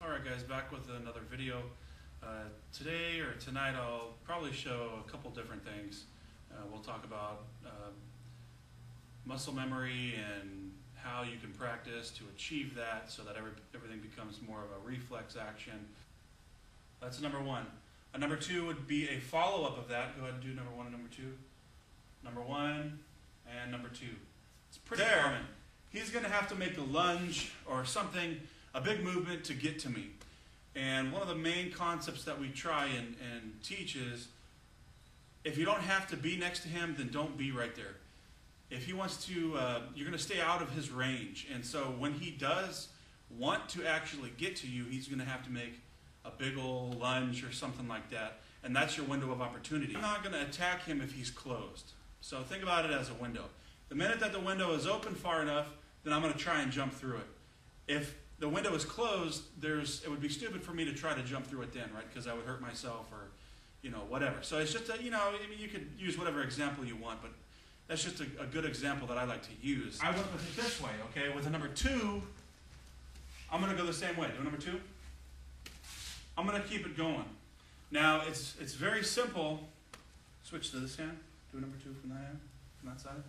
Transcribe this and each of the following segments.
Alright guys, back with another video. Today or tonight I'll probably show a couple different things. We'll talk about muscle memory and how you can practice to achieve that so that everything becomes more of a reflex action. That's number one. Number two would be a follow-up of that. Go ahead and do number one and number two. Number one and number two. It's pretty common. He's going to have to make a lunge or something, a big movement to get to me. And one of the main concepts that we try and teach is, if you don't have to be next to him, then don't be right there. If he wants to, you're going to stay out of his range. And so when he does want to actually get to you, he's going to have to make a big old lunge or something like that. And that's your window of opportunity. I'm not going to attack him if he's closed. So think about it as a window. The minute that the window is open far enough, then I'm going to try and jump through it. If the window is closed, it would be stupid for me to try to jump through it then, right? Because I would hurt myself or, whatever. So it's just, you could use whatever example you want, but that's just a good example that I like to use. I went with it this way, okay? With a number two, I'm going to go the same way. Do a number two. I'm going to keep it going. Now, it's very simple. Switch to this hand. Do a number two from that hand, from that side.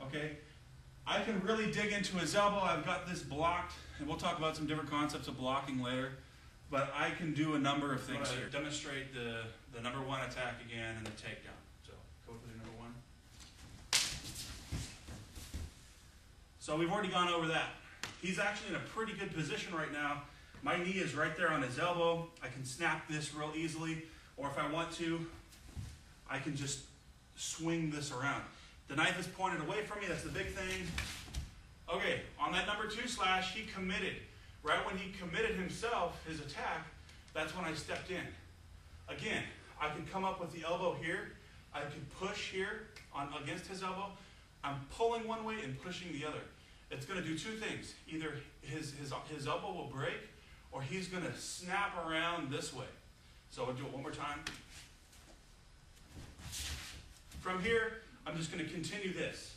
Okay. I can really dig into his elbow. I've got this blocked, and we'll talk about some different concepts of blocking later. But I can do a number of things here. Demonstrate the number one attack again and the takedown. So go with the number one. So we've already gone over that. He's actually in a pretty good position right now. My knee is right there on his elbow. I can snap this real easily, or if I want to, I can just swing this around. The knife is pointed away from me, that's the big thing. Okay, on that number two slash, he committed. Right when he committed himself, his attack, that's when I stepped in. Again, I can come up with the elbow here. I can push here against his elbow. I'm pulling one way and pushing the other. It's going to do two things. Either his elbow will break, or he's going to snap around this way. So I'll do it one more time. From here, I'm just going to continue this.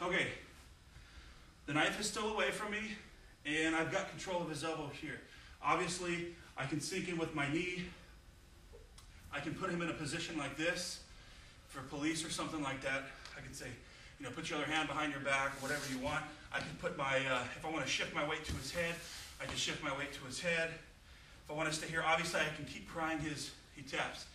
Okay, the knife is still away from me, and I've got control of his elbow here. Obviously, I can sink in with my knee. I can put him in a position like this for police or something like that. I can say, put your other hand behind your back, or whatever you want. I can put my, if I want to shift my weight to his head, I can shift my weight to his head. If I want to stay here, obviously I can keep prying he taps.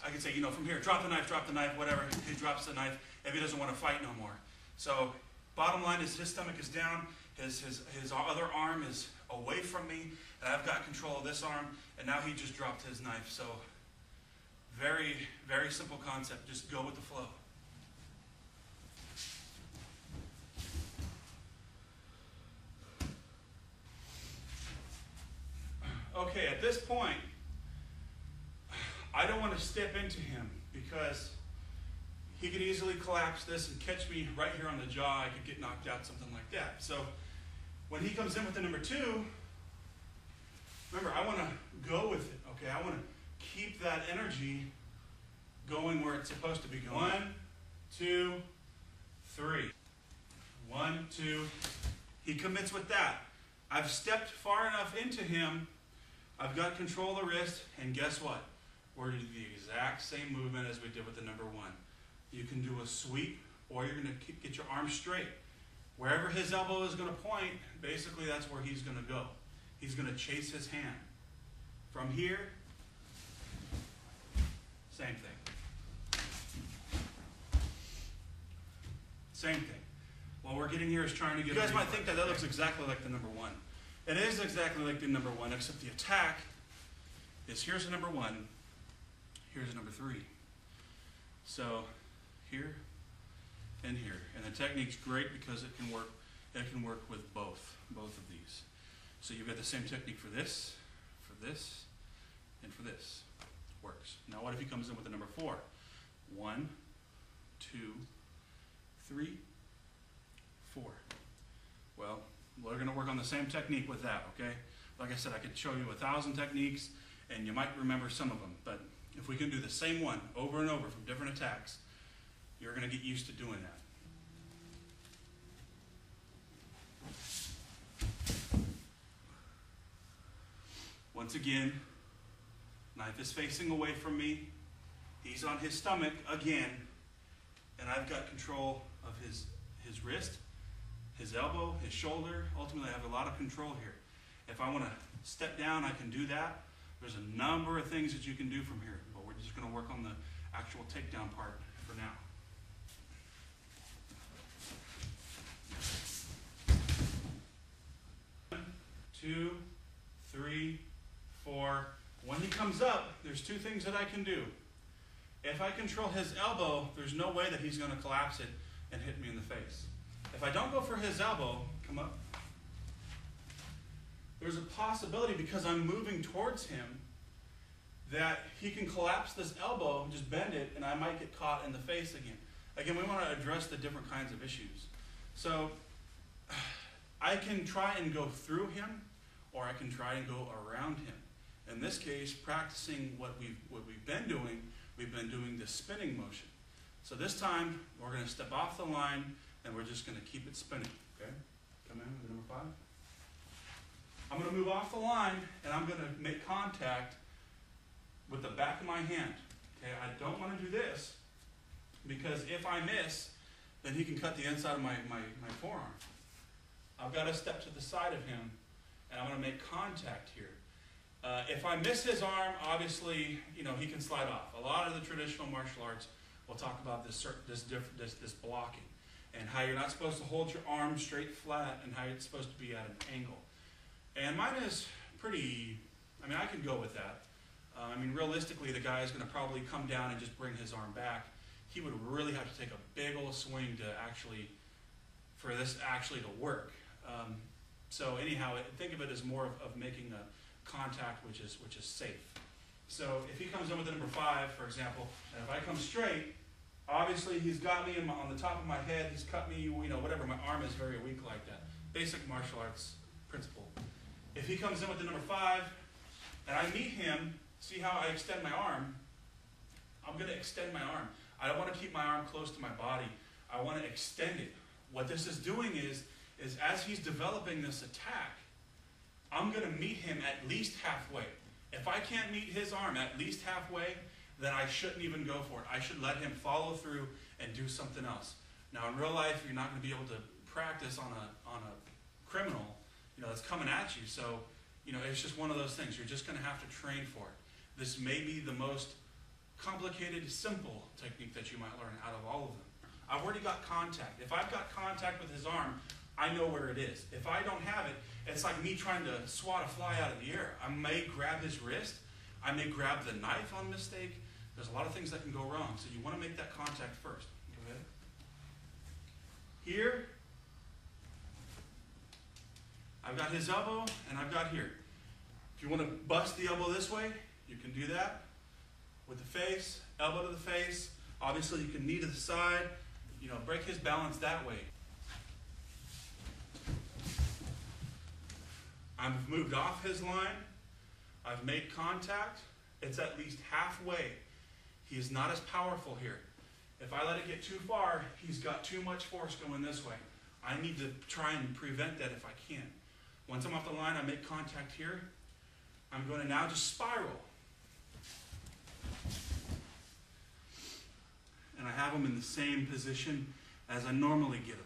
I can say, from here, drop the knife, whatever. He drops the knife if he doesn't want to fight no more. So, bottom line is his stomach is down, his other arm is away from me, and I've got control of this arm, and now he just dropped his knife. So, very, very simple concept. Just go with the flow. Okay, at this point, I don't want to step into him because he could easily collapse this and catch me right here on the jaw. I could get knocked out, something like that. So when he comes in with the number two, remember, I want to go with it, okay? I want to keep that energy going where it's supposed to be going. 1, 2, 3. 1, 2. He commits with that. I've stepped far enough into him. I've got control of the wrist, and guess what? We're doing the exact same movement as we did with the number one. You can do a sweep, or you're going to get your arm straight. Wherever his elbow is going to point, basically that's where he's going to go. He's going to chase his hand. From here, same thing. Same thing. What we're getting here is trying to get... You guys might think that looks exactly like the number one. It is exactly like the number one, except the attack is here's a number one, here's a number three. So here and here. And the technique's great because it can work with both of these. So you've got the same technique for this, and for this. Works. Now what if he comes in with the number 4? 1, 2, 3, 4. Well, we're going to work on the same technique with that, okay? Like I said, I could show you 1,000 techniques, and you might remember some of them. But if we can do the same one over and over from different attacks, You're going to get used to doing that. Once again, knife is facing away from me. He's on his stomach again, and I've got control of his wrist, his elbow, his shoulder. Ultimately, I have a lot of control here. If I want to step down, I can do that. There's a number of things that you can do from here, but we're just going to work on the actual takedown part for now. One, two, three, four. When he comes up, there's two things that I can do. If I control his elbow, there's no way that he's going to collapse it and hit me in the face. If I don't go for his elbow, come up, there's a possibility, because I'm moving towards him, that he can collapse this elbow, just bend it, and I might get caught in the face again. Again, we want to address the different kinds of issues. So I can try and go through him, or I can try and go around him. In this case, practicing what we've been doing the spinning motion. So this time, we're going to step off the line, and we're just going to keep it spinning. Okay? Come in with number 5. I'm going to move off the line, and I'm going to make contact with the back of my hand. Okay? I don't want to do this, because if I miss, then he can cut the inside of my forearm. I've got to step to the side of him, and I'm going to make contact here. If I miss his arm, obviously, he can slide off. A lot of the traditional martial arts will talk about this blocking, and how you're not supposed to hold your arm straight flat, and how it's supposed to be at an angle. And mine is pretty, I can go with that. Realistically, the guy is going to probably come down and just bring his arm back. He would really have to take a big old swing for this actually to work. So anyhow, think of it as more of making a contact which is safe. So if he comes in with the number 5, for example, and if I come straight, obviously he's got me on the top of my head, he's cut me, whatever, my arm is very weak like that. Basic martial arts principle. If he comes in with the number 5, and I meet him, see how I extend my arm? I'm going to extend my arm. I don't want to keep my arm close to my body. I want to extend it. What this is doing is as he's developing this attack, I'm going to meet him at least halfway. If I can't meet his arm at least halfway, then I shouldn't even go for it. I should let him follow through and do something else. Now, in real life, you're not going to be able to practice on a criminal, that's coming at you. So, it's just one of those things. You're just going to have to train for it. This may be the most complicated, simple technique that you might learn out of all of them. I've already got contact. If I've got contact with his arm, I know where it is. If I don't have it, it's like me trying to swat a fly out of the air. I may grab his wrist. I may grab the knife on mistake. There's a lot of things that can go wrong. So you want to make that contact first. Go ahead. Here, I've got his elbow, and I've got here. If you want to bust the elbow this way, you can do that. With the face, elbow to the face. Obviously, you can knee to the side. Break his balance that way. I've moved off his line. I've made contact. It's at least halfway. He is not as powerful here. If I let it get too far, he's got too much force going this way. I need to try and prevent that if I can. Once I'm off the line, I make contact here. I'm going to now just spiral. And I have him in the same position as I normally get him.